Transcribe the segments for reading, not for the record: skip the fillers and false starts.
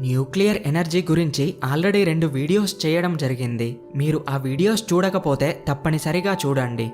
Nuclear energy గురించి already 2 videos చేయడం జరిగింది. మీరు ఆ వీడియోస్ చూడకపోతే తప్పనిసరిగా చూడండి.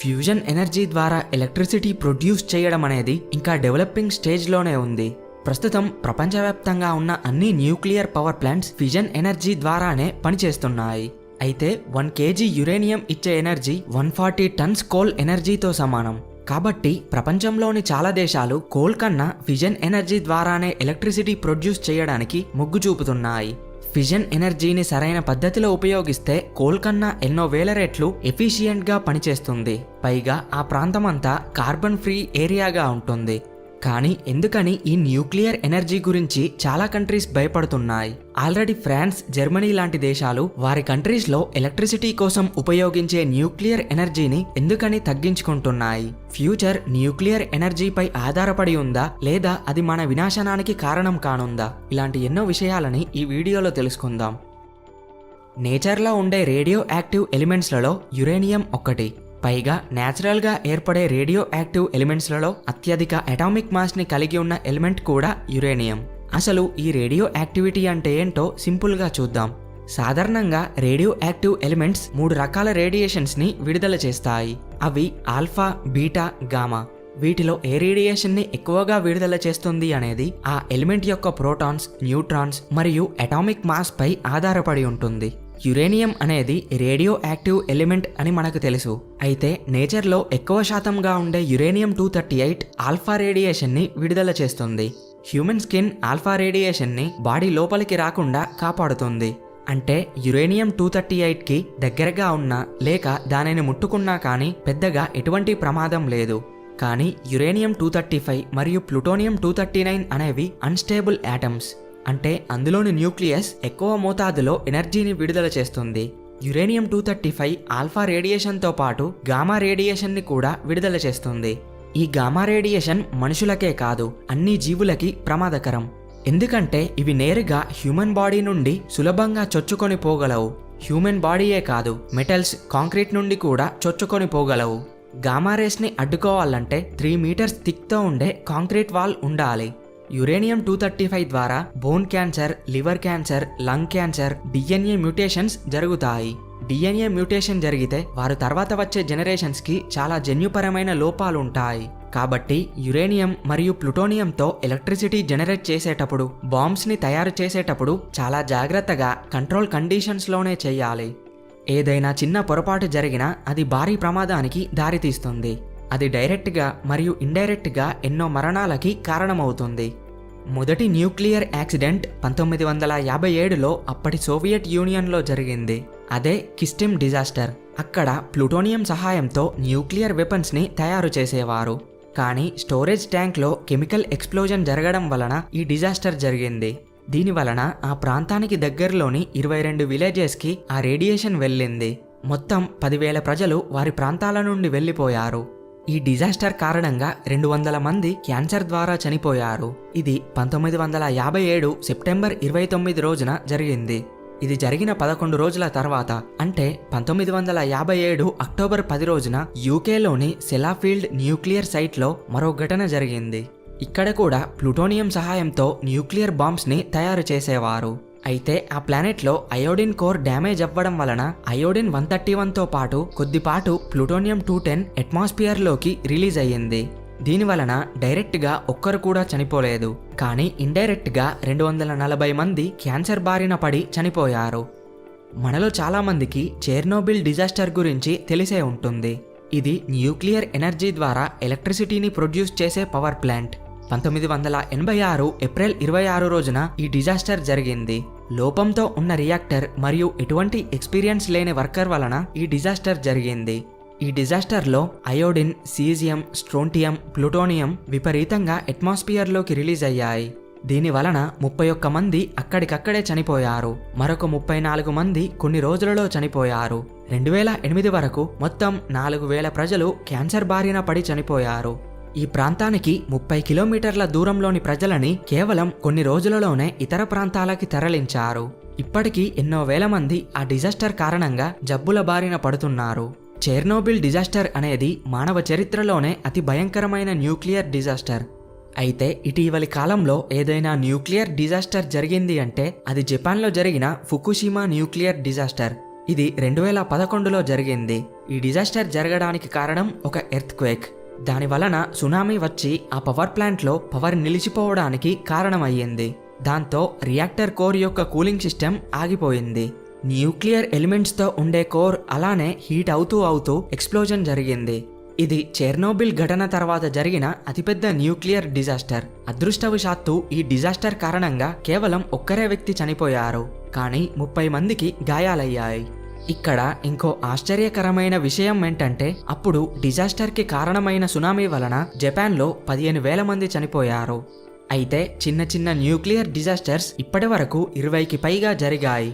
ఫ్యూజన్ ఎనర్జీ ద్వారా ఎలక్ట్రిసిటీ ప్రొడ్యూస్ చేయడం అనేది ఇంకా డెవలపింగ్ స్టేజ్లోనే ఉంది. ప్రస్తుతం ప్రపంచవ్యాప్తంగా ఉన్న అన్ని nuclear power plants fusion energy ద్వారానే పనిచేస్తున్నాయి. అయితే 1 kg యురేనియం ఇచ్చే ఎనర్జీ 140 టన్స్ కోల్ ఎనర్జీతో సమానం. కాబట్టి ప్రపంచంలోని చాలా దేశాలు కోల్ కన్నా ఫ్యూజన్ ఎనర్జీ ద్వారానే ఎలక్ట్రిసిటీ ప్రొడ్యూస్ చేయడానికి మొగ్గు చూపుతున్నాయి. ఫ్యూజన్ ఎనర్జీని సరైన పద్ధతిలో ఉపయోగిస్తే కోల్ కన్నా ఎన్నో వేల రెట్లు ఎఫిషియెంట్గా పనిచేస్తుంది. పైగా ఆ ప్రాంతమంతా కార్బన్ ఫ్రీ ఏరియాగా ఉంటుంది. కానీ ఎందుకని ఈ న్యూక్లియర్ ఎనర్జీ గురించి చాలా కంట్రీస్ భయపడుతున్నాయి? ఆల్రెడీ ఫ్రాన్స్, జర్మనీ లాంటి దేశాలు వారి కంట్రీస్లో ఎలక్ట్రిసిటీ కోసం ఉపయోగించే న్యూక్లియర్ ఎనర్జీని ఎందుకని తగ్గించుకుంటున్నాయి? ఫ్యూచర్ న్యూక్లియర్ ఎనర్జీపై ఆధారపడి ఉందా, లేదా అది మన వినాశనానికి కారణం కానుందా? ఇలాంటి ఎన్నో విషయాలని ఈ వీడియోలో తెలుసుకుందాం. నేచర్లో ఉండే రేడియో యాక్టివ్ ఎలిమెంట్స్లలో యురేనియం ఒకటి. పైగా న్యాచురల్గా ఏర్పడే రేడియో యాక్టివ్ ఎలిమెంట్స్లలో అత్యధిక అటామిక్ మాస్ని కలిగి ఉన్న ఎలిమెంట్ కూడా యురేనియం. అసలు ఈ రేడియో యాక్టివిటీ అంటే ఏంటో సింపుల్గా చూద్దాం. సాధారణంగా రేడియో యాక్టివ్ ఎలిమెంట్స్ 3 రకాల రేడియేషన్స్ని విడుదల చేస్తాయి. అవి ఆల్ఫా, బీటా, గామా. వీటిలో ఏ రేడియేషన్ని ఎక్కువగా విడుదల చేస్తుంది అనేది ఆ ఎలిమెంట్ యొక్క ప్రోటాన్స్, న్యూట్రాన్స్ మరియు అటామిక్ మాస్ పై ఆధారపడి ఉంటుంది. యురేనియం అనేది రేడియో యాక్టివ్ ఎలిమెంట్ అని మనకు తెలుసు. అయితే నేచర్లో ఎక్కువ శాతంగా ఉండే యురేనియం 238 ఆల్ఫా రేడియేషన్ని విడుదల చేస్తుంది. హ్యూమన్ స్కిన్ ఆల్ఫా రేడియేషన్ని బాడీ లోపలికి రాకుండా కాపాడుతుంది. అంటే యురేనియం 238కి దగ్గరగా ఉన్నా లేక దానిని ముట్టుకున్నా కానీ పెద్దగా ఎటువంటి ప్రమాదం లేదు. కానీ యురేనియం 235 మరియు ప్లూటోనియం 239 అనేవి అన్స్టేబుల్ యాటమ్స్. అంటే అందులోని న్యూక్లియస్ ఎక్కువ మోతాదులో ఎనర్జీని విడుదల చేస్తుంది. యురేనియం 235 ఆల్ఫా రేడియేషన్తో పాటు గామా రేడియేషన్ని కూడా విడుదల చేస్తుంది. ఈ గామా రేడియేషన్ మనుషులకే కాదు, అన్ని జీవులకి ప్రమాదకరం. ఎందుకంటే ఇవి నేరుగా హ్యూమన్ బాడీ నుండి సులభంగా చొచ్చుకొని పోగలవు. హ్యూమన్ బాడీయే కాదు, మెటల్స్, కాంక్రీట్ నుండి కూడా చొచ్చుకొని పోగలవు. గామా రేస్ని అడ్డుకోవాలంటే 3 మీటర్స్ థిక్తో ఉండే కాంక్రీట్ వాల్ ఉండాలి. యురేనియం 235 ద్వారా bone cancer, liver cancer, lung cancer, DNA mutations జరుగుతాయి. డిఎన్ఏ మ్యూటేషన్ జరిగితే వారు తర్వాత వచ్చే జనరేషన్స్కి చాలా జన్యుపరమైన లోపాలు ఉంటాయి. కాబట్టి యురేనియం మరియు ప్లూటోనియంతో ఎలక్ట్రిసిటీ జనరేట్ చేసేటప్పుడు, బాంబ్స్ని తయారు చేసేటప్పుడు చాలా జాగ్రత్తగా కంట్రోల్ కండిషన్స్లోనే చేయాలి. ఏదైనా చిన్న పొరపాటు జరిగినా అది భారీ ప్రమాదానికి దారితీస్తుంది. అది డైరెక్ట్గా మరియు ఇండైరెక్ట్గా ఎన్నో మరణాలకి కారణమవుతుంది. మొదటి న్యూక్లియర్ యాక్సిడెంట్ 1957లో అప్పటి సోవియట్ యూనియన్లో జరిగింది. అదే కిస్టిమ్ డిజాస్టర్. అక్కడ ప్లూటోనియం సహాయంతో న్యూక్లియర్ వెపన్స్ని తయారు చేసేవారు. కానీ స్టోరేజ్ ట్యాంక్లో కెమికల్ ఎక్స్ప్లోజన్ జరగడం వలన ఈ డిజాస్టర్ జరిగింది. దీని వలన ఆ ప్రాంతానికి దగ్గరలోని 22 విలేజెస్కి ఆ రేడియేషన్ వెళ్ళింది. మొత్తం 10,000 ప్రజలు వారి ప్రాంతాల నుండి వెళ్ళిపోయారు. ఈ డిజాస్టర్ కారణంగా 200 మంది క్యాన్సర్ ద్వారా చనిపోయారు. ఇది 1957 సెప్టెంబర్ 29 రోజున జరిగింది. ఇది జరిగిన 11 రోజుల తర్వాత అంటే 1957 అక్టోబర్ 10 రోజున యూకేలోని సెలాఫీల్డ్ న్యూక్లియర్ సైట్లో మరో ఘటన జరిగింది. ఇక్కడ కూడా ప్లూటోనియం సహాయంతో న్యూక్లియర్ బాంబ్స్ని తయారు చేసేవారు. అయితే ఆ ప్లానెట్లో అయోడిన్ కోర్ డ్యామేజ్ అవ్వడం వలన అయోడిన్ 131తో పాటు కొద్దిపాటు ప్లూటోనియం 210 అట్మాస్ఫియర్లోకి రిలీజ్ అయ్యింది. దీనివలన డైరెక్ట్గా ఒక్కరు కూడా చనిపోలేదు, కానీ ఇండైరెక్ట్గా 240 మంది క్యాన్సర్ బారిన పడి చనిపోయారు. మనలో చాలామందికి చెర్నోబిల్ డిజాస్టర్ గురించి తెలిసే ఉంటుంది. ఇది న్యూక్లియర్ ఎనర్జీ ద్వారా ఎలక్ట్రిసిటీని ప్రొడ్యూస్ చేసే పవర్ ప్లాంట్. 1986 ఏప్రిల్ 26 రోజున ఈ డిజాస్టర్ జరిగింది. లోపంతో ఉన్న రియాక్టర్ మరియు ఎటువంటి ఎక్స్పీరియన్స్ లేని వర్కర్ వలన ఈ డిజాస్టర్ జరిగింది. ఈ డిజాస్టర్లో అయోడిన్, సీజియం, స్ట్రోంటియం, ప్లూటోనియం విపరీతంగా అట్మాస్ఫియర్లోకి రిలీజ్ అయ్యాయి. దీని వలన 31 మంది అక్కడికక్కడే చనిపోయారు. మరొక 34 మంది కొన్ని రోజులలో చనిపోయారు. 2008 వరకు మొత్తం 4,000 ప్రజలు క్యాన్సర్ బారిన పడి చనిపోయారు. ఈ ప్రాంతానికి 30 కిలోమీటర్ల దూరంలోని ప్రజలని కేవలం కొన్ని రోజులలోనే ఇతర ప్రాంతాలకి తరలించారు. ఇప్పటికీ ఎన్నో వేల మంది ఆ డిజాస్టర్ కారణంగా జబ్బుల బారిన పడుతున్నారు. చెర్నోబిల్ డిజాస్టర్ అనేది మానవ చరిత్రలోనే అతి భయంకరమైన న్యూక్లియర్ డిజాస్టర్. అయితే ఇటీవలి కాలంలో ఏదైనా న్యూక్లియర్ డిజాస్టర్ జరిగింది అంటే అది జపాన్లో జరిగిన ఫుకుషిమా న్యూక్లియర్ డిజాస్టర్. ఇది 2011లో జరిగింది. ఈ డిజాస్టర్ జరగడానికి కారణం ఒక ఎర్త్ క్వేక్. దాని వలన సునామీ వచ్చి ఆ పవర్ ప్లాంట్లో పవర్ నిలిచిపోవడానికి కారణమయ్యింది. దాంతో రియాక్టర్ కోర్ యొక్క కూలింగ్ సిస్టమ్ ఆగిపోయింది. న్యూక్లియర్ ఎలిమెంట్స్తో ఉండే కోర్ అలానే హీట్ అవుతూ ఎక్స్ప్లోజన్ జరిగింది. ఇది చెర్నోబిల్ ఘటన తర్వాత జరిగిన అతిపెద్ద న్యూక్లియర్ డిజాస్టర్. అదృష్టవశాత్తు ఈ డిజాస్టర్ కారణంగా కేవలం ఒక్కరే వ్యక్తి చనిపోయారు, కానీ 30 మందికి గాయాలయ్యాయి. ఇక్కడ ఇంకో ఆశ్చర్యకరమైన విషయం ఏంటంటే అప్పుడు డిజాస్టర్కి కారణమైన సునామీ వలన జపాన్లో 15,000 మంది చనిపోయారు. అయితే చిన్న చిన్న న్యూక్లియర్ డిజాస్టర్స్ ఇప్పటి వరకు 20కి పైగా జరిగాయి.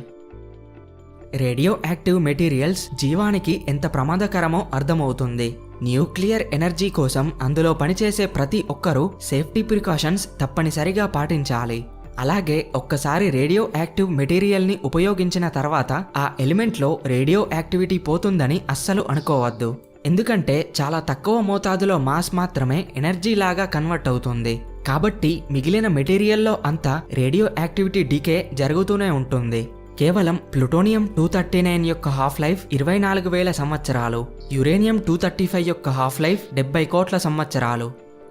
రేడియో యాక్టివ్ మెటీరియల్స్ జీవానికి ఎంత ప్రమాదకరమో అర్థమవుతుంది. న్యూక్లియర్ ఎనర్జీ కోసం అందులో పనిచేసే ప్రతి ఒక్కరూ సేఫ్టీ ప్రికాషన్స్ తప్పనిసరిగా పాటించాలి. అలాగే ఒక్కసారి రేడియో యాక్టివ్ మెటీరియల్ని ఉపయోగించిన తర్వాత ఆ ఎలిమెంట్లో రేడియో యాక్టివిటీ పోతుందని అస్సలు అనుకోవద్దు. ఎందుకంటే చాలా తక్కువ మోతాదులో మాస్ మాత్రమే ఎనర్జీ లాగా కన్వర్ట్ అవుతుంది. కాబట్టి మిగిలిన మెటీరియల్లో అంతా రేడియో యాక్టివిటీ డీకే జరుగుతూనే ఉంటుంది. కేవలం ప్లూటోనియం 239 యొక్క హాఫ్ లైఫ్ 24,000 సంవత్సరాలు, యురేనియం 235 యొక్క హాఫ్ లైఫ్ 70 కోట్ల సంవత్సరాలు.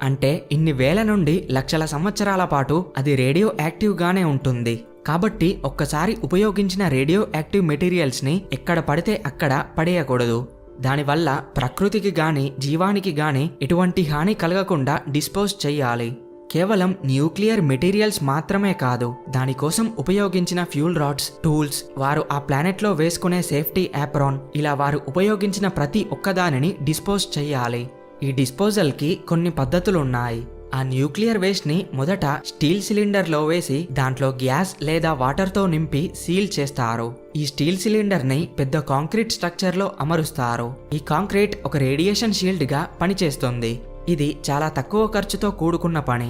అంటే ఇన్ని వేల నుండి లక్షల సంవత్సరాల పాటు అది రేడియో యాక్టివ్గానే ఉంటుంది. కాబట్టి ఒక్కసారి ఉపయోగించిన రేడియో యాక్టివ్ మెటీరియల్స్ని ఎక్కడ పడితే అక్కడ పడేయకూడదు. దానివల్ల ప్రకృతికి గాని జీవానికి గాని ఎటువంటి హాని కలగకుండా డిస్పోజ్ చేయాలి. కేవలం న్యూక్లియర్ మెటీరియల్స్ మాత్రమే కాదు, దానికోసం ఉపయోగించిన ఫ్యూల్ రాడ్స్, టూల్స్, వారు ఆ ప్లానెట్లో వేసుకునే సేఫ్టీ యాప్రాన్, ఇలా వారు ఉపయోగించిన ప్రతి ఒక్కదానిని డిస్పోజ్ చేయాలి. ఈ డిస్పోజల్కి కొన్ని పద్ధతులున్నాయి. ఆ న్యూక్లియర్ వేస్ట్ని మొదట స్టీల్ సిలిండర్లో వేసి దాంట్లో గ్యాస్ లేదా వాటర్తో నింపి సీల్ చేస్తారు. ఈ స్టీల్ సిలిండర్ని పెద్ద కాంక్రీట్ స్ట్రక్చర్లో అమరుస్తారు. ఈ కాంక్రీట్ ఒక రేడియేషన్ షీల్డ్గా పనిచేస్తుంది. ఇది చాలా తక్కువ ఖర్చుతో కూడుకున్న పని.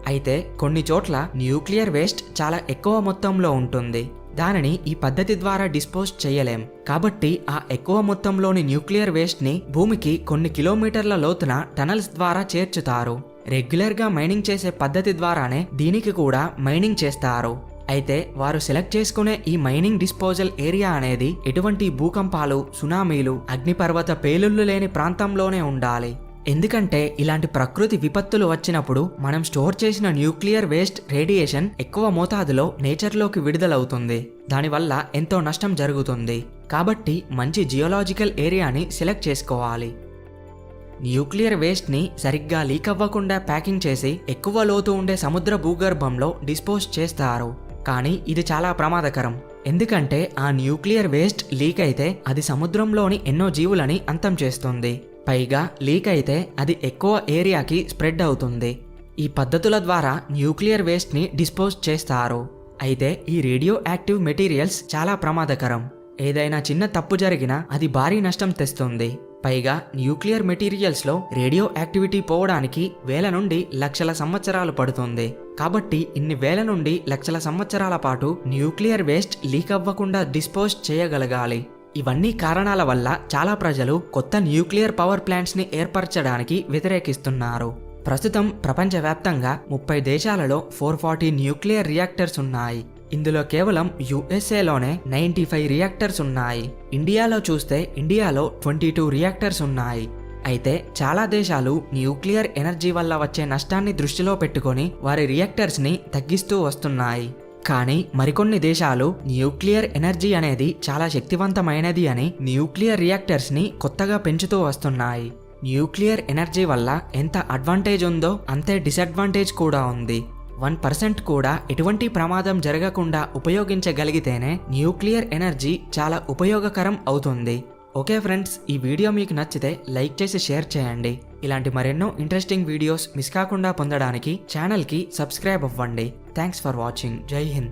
అయితే కొన్ని చోట్ల న్యూక్లియర్ వేస్ట్ చాలా ఎక్కువ మొత్తంలో ఉంటుంది. దానిని ఈ పద్ధతి ద్వారా డిస్పోజ్ చేయలేం. కాబట్టి ఆ ఎక్కువ మొత్తంలోని న్యూక్లియర్ వేస్ట్ని భూమికి కొన్ని కిలోమీటర్ల లోతున టనల్స్ ద్వారా చేర్చుతారు. రెగ్యులర్గా మైనింగ్ చేసే పద్ధతి ద్వారానే దీనికి కూడా మైనింగ్ చేస్తారు. అయితే వారు సెలెక్ట్ చేసుకునే ఈ మైనింగ్ డిస్పోజల్ ఏరియా అనేది ఎటువంటి భూకంపాలు, సునామీలు, అగ్నిపర్వత పేలుళ్లు లేని ప్రాంతంలోనే ఉండాలి. ఎందుకంటే ఇలాంటి ప్రకృతి విపత్తులు వచ్చినప్పుడు మనం స్టోర్ చేసిన న్యూక్లియర్ వేస్ట్ రేడియేషన్ ఎక్కువ మోతాదులో నేచర్లోకి విడుదలవుతుంది. దానివల్ల ఎంతో నష్టం జరుగుతుంది. కాబట్టి మంచి జియోలాజికల్ ఏరియాని సెలెక్ట్ చేసుకోవాలి. న్యూక్లియర్ వేస్ట్ని సరిగ్గా లీక్ అవ్వకుండా ప్యాకింగ్ చేసి ఎక్కువ లోతు ఉండే సముద్ర భూగర్భంలో డిస్పోజ్ చేస్తారు. కానీ ఇది చాలా ప్రమాదకరం. ఎందుకంటే ఆ న్యూక్లియర్ వేస్ట్ లీక్ అయితే అది సముద్రంలోని ఎన్నో జీవులని అంతం చేస్తుంది. పైగా లీక్ అయితే అది ఎక్కువ ఏరియాకి స్ప్రెడ్ అవుతుంది. ఈ పద్ధతుల ద్వారా న్యూక్లియర్ వేస్ట్ని డిస్పోజ్ చేస్తారు. అయితే ఈ రేడియో యాక్టివ్ మెటీరియల్స్ చాలా ప్రమాదకరం. ఏదైనా చిన్న తప్పు జరిగినా అది భారీ నష్టం తెస్తుంది. పైగా న్యూక్లియర్ మెటీరియల్స్లో రేడియో యాక్టివిటీ పోవడానికి వేల నుండి లక్షల సంవత్సరాలు పడుతుంది. కాబట్టి ఇన్ని వేల నుండి లక్షల సంవత్సరాల పాటు న్యూక్లియర్ వేస్ట్ లీక్ అవ్వకుండా డిస్పోజ్ చేయగలగాలి. ఇవన్నీ కారణాల వల్ల చాలా ప్రజలు కొత్త న్యూక్లియర్ పవర్ ప్లాంట్స్ని ఏర్పరచడానికి వ్యతిరేకిస్తున్నారు. ప్రస్తుతం ప్రపంచవ్యాప్తంగా 30 దేశాలలో 440 న్యూక్లియర్ రియాక్టర్స్ ఉన్నాయి. ఇందులో కేవలం యుఎస్ఏలోనే 95 రియాక్టర్స్ ఉన్నాయి. ఇండియాలో చూస్తే ఇండియాలో 22 రియాక్టర్స్ ఉన్నాయి. అయితే చాలా దేశాలు న్యూక్లియర్ ఎనర్జీ వల్ల వచ్చే నష్టాన్ని దృష్టిలో పెట్టుకొని వారి రియాక్టర్స్ని తగ్గిస్తూ వస్తున్నాయి. కానీ మరికొన్ని దేశాలు న్యూక్లియర్ ఎనర్జీ అనేది చాలా శక్తివంతమైనది అని న్యూక్లియర్ రియాక్టర్స్ని కొత్తగా పెంచుతూ వస్తున్నాయి. న్యూక్లియర్ ఎనర్జీ వల్ల ఎంత అడ్వాంటేజ్ ఉందో అంతే డిసడ్వాంటేజ్ కూడా ఉంది. 1% కూడా ఎటువంటి ప్రమాదం జరగకుండా ఉపయోగించగలిగితేనే న్యూక్లియర్ ఎనర్జీ చాలా ఉపయోగకరం అవుతుంది. ఓకే ఫ్రెండ్స్, ఈ వీడియో మీకు నచ్చితే లైక్ చేసి షేర్ చేయండి. ఇలాంటి మరెన్నో ఇంట్రెస్టింగ్ వీడియోస్ మిస్ కాకుండా పొందడానికి ఛానల్కి సబ్స్క్రైబ్ అవ్వండి. Thanks for watching. జై హింద్.